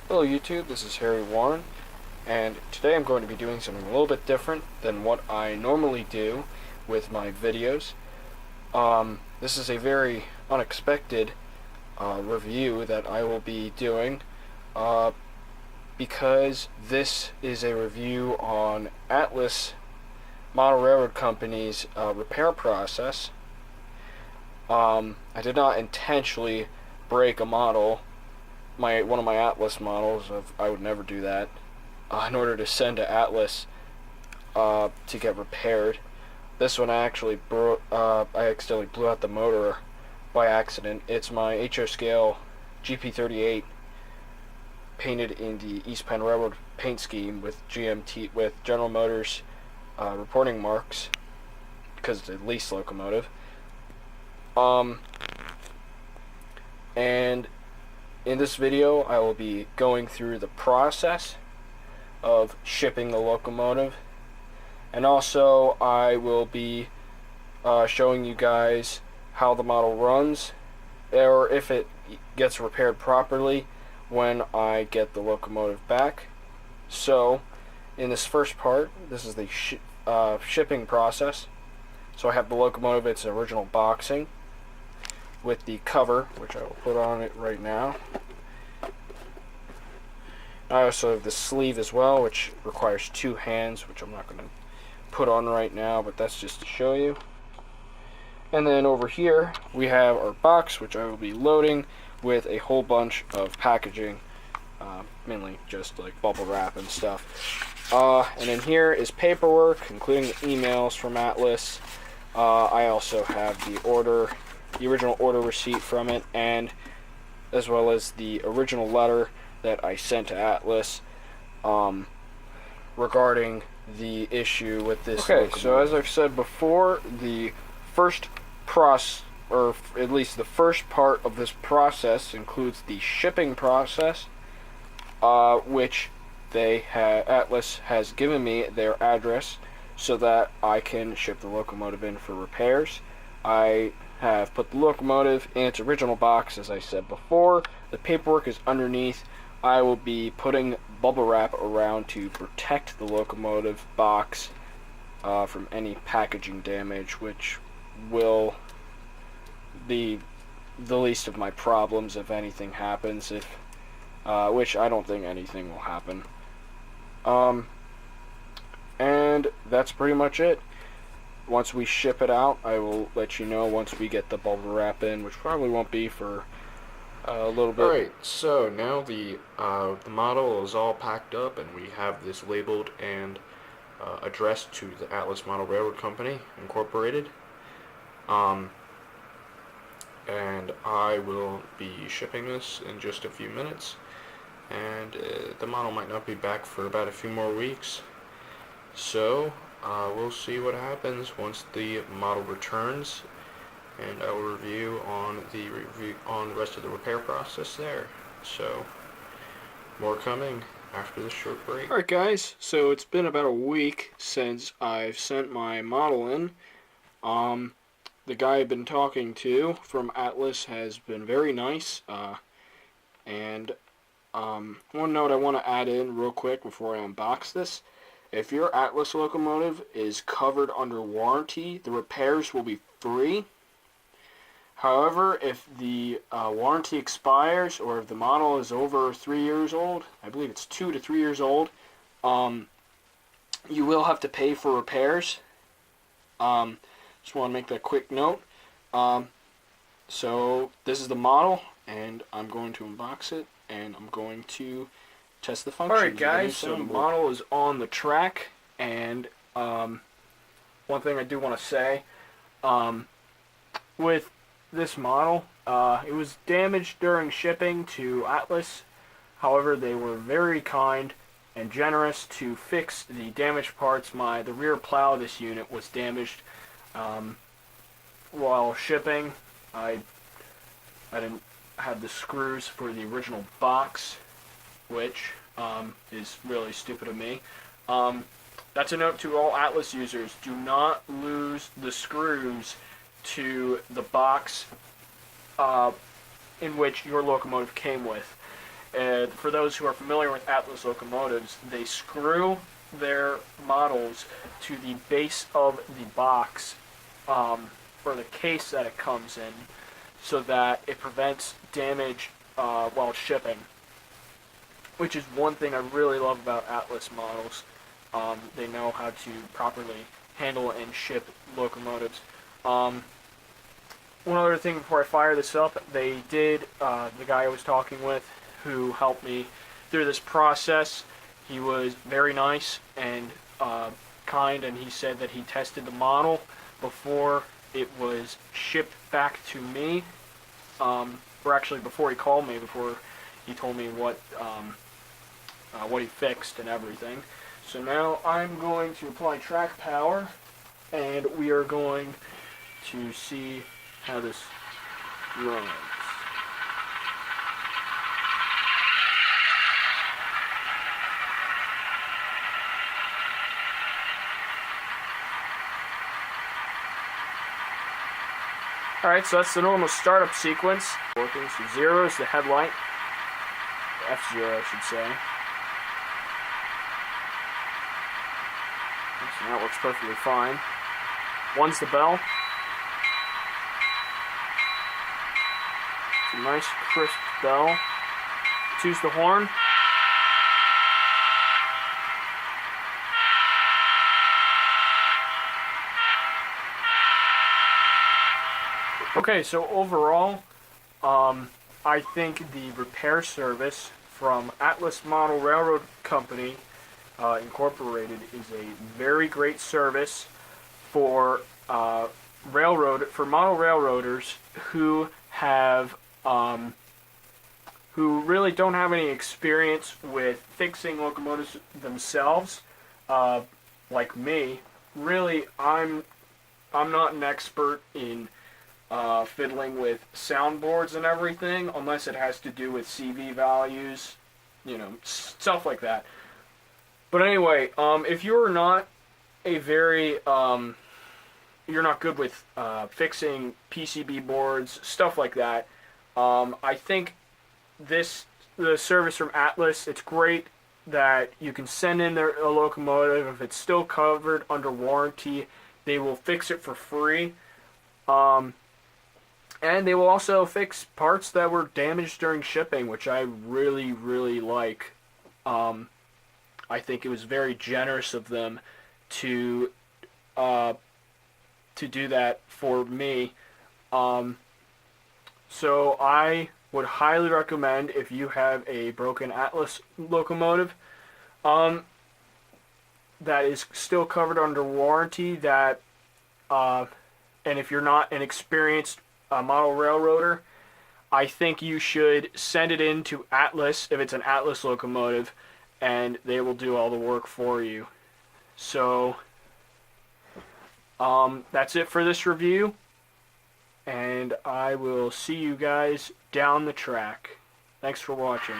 Hello YouTube, this is Harry Warren, and today I'm going to be doing something a little bit different than what I normally do with my videos. This is a very unexpected review that I will be doing because this is a review on Atlas Model Railroad Company's repair process. I did not intentionally break a model. One of my Atlas models. I would never do that. In order to send to Atlas to get repaired. This one I accidentally blew out the motor by accident. It's my HO scale GP38 painted in the East Penn Railroad paint scheme with General Motors reporting marks because it's a lease locomotive. And in this video, I will be going through the process of shipping the locomotive, and also I will be showing you guys how the model runs, or if it gets repaired properly when I get the locomotive back. So, in this first part, this is the shipping process. So I have the locomotive, its original boxing, with the cover, which I will put on it right now. I also have the sleeve as well, which requires two hands, which I'm not going to put on right now, but that's just to show you. And then over here, we have our box, which I will be loading with a whole bunch of packaging, mainly just like bubble wrap and stuff. And in here is paperwork, including the emails from Atlas. I also have the original order receipt from it, and as well as the original letter that I sent to Atlas regarding the issue with this. Okay, so as I've said before, the first or at least the first part of this process includes the shipping process, which Atlas has given me their address so that I can ship the locomotive in for repairs. I have put the locomotive in its original box, as I said before. The paperwork is underneath. I will be putting bubble wrap around to protect the locomotive box from any packaging damage, which will be the least of my problems if anything happens, which I don't think anything will happen. And that's pretty much it. Once we ship it out, I will let you know once we get the bubble wrap in, which probably won't be for a little bit. Alright, so now the model is all packed up, and we have this labeled and addressed to the Atlas Model Railroad Company, Incorporated. And I will be shipping this in just a few minutes, and the model might not be back for about a few more weeks. So we'll see what happens once the model returns, and I will review on the rest of the repair process there. So more coming after this short break. Alright guys, so it's been about a week since I've sent my model in. The guy I've been talking to from Atlas has been very nice, and one note I want to add in real quick before I unbox this. If your Atlas locomotive is covered under warranty, the repairs will be free. However, if the warranty expires, or if the model is over 3 years old, I believe it's 2 to 3 years old, you will have to pay for repairs. Just want to make that quick note. So this is the model, and I'm going to unbox it, and I'm going to test the functions. Alright guys, so the model is on the track, and one thing I do want to say, with this model, it was damaged during shipping to Atlas. However, they were very kind and generous to fix the damaged parts. The rear plow of this unit was damaged while shipping. I didn't have the screws for the original box, which is really stupid of me. That's a note to all Atlas users: do not lose the screws to the box in which your locomotive came with. for those who are familiar with Atlas locomotives, they screw their models to the base of the box, or the case that it comes in, so that it prevents damage while shipping, which is one thing I really love about Atlas models. They know how to properly handle and ship locomotives. One other thing before I fire this up, they did, the guy I was talking with who helped me through this process, he was very nice and kind, and he said that he tested the model before it was shipped back to me, or actually before he called me, before he told me what he fixed and everything. So now I'm going to apply track power, and we are going to see how this runs. Alright, so that's the normal startup sequence. Working, so 0 is the headlight. F0, I should say. So that works perfectly fine. 1's the bell. It's a nice, crisp bell. 2's the horn. Okay, so overall, I think the repair service from Atlas Model Railroad Company Incorporated is a very great service for model railroaders who have who really don't have any experience with fixing locomotives themselves, like me. Really, I'm not an expert in fiddling with soundboards and everything, unless it has to do with CV values, stuff like that. But anyway, if you're not you're not good with fixing PCB boards, stuff like that, I think the service from Atlas, it's great that you can send in a locomotive. If it's still covered under warranty, they will fix it for free. And they will also fix parts that were damaged during shipping, which I really, really like. I think it was very generous of them to do that for me. So I would highly recommend, if you have a broken Atlas locomotive that is still covered under warranty, and if you're not an experienced model railroader, I think you should send it in to Atlas if it's an Atlas locomotive, and they will do all the work for you. So that's it for this review, and I will see you guys down the track. Thanks for watching.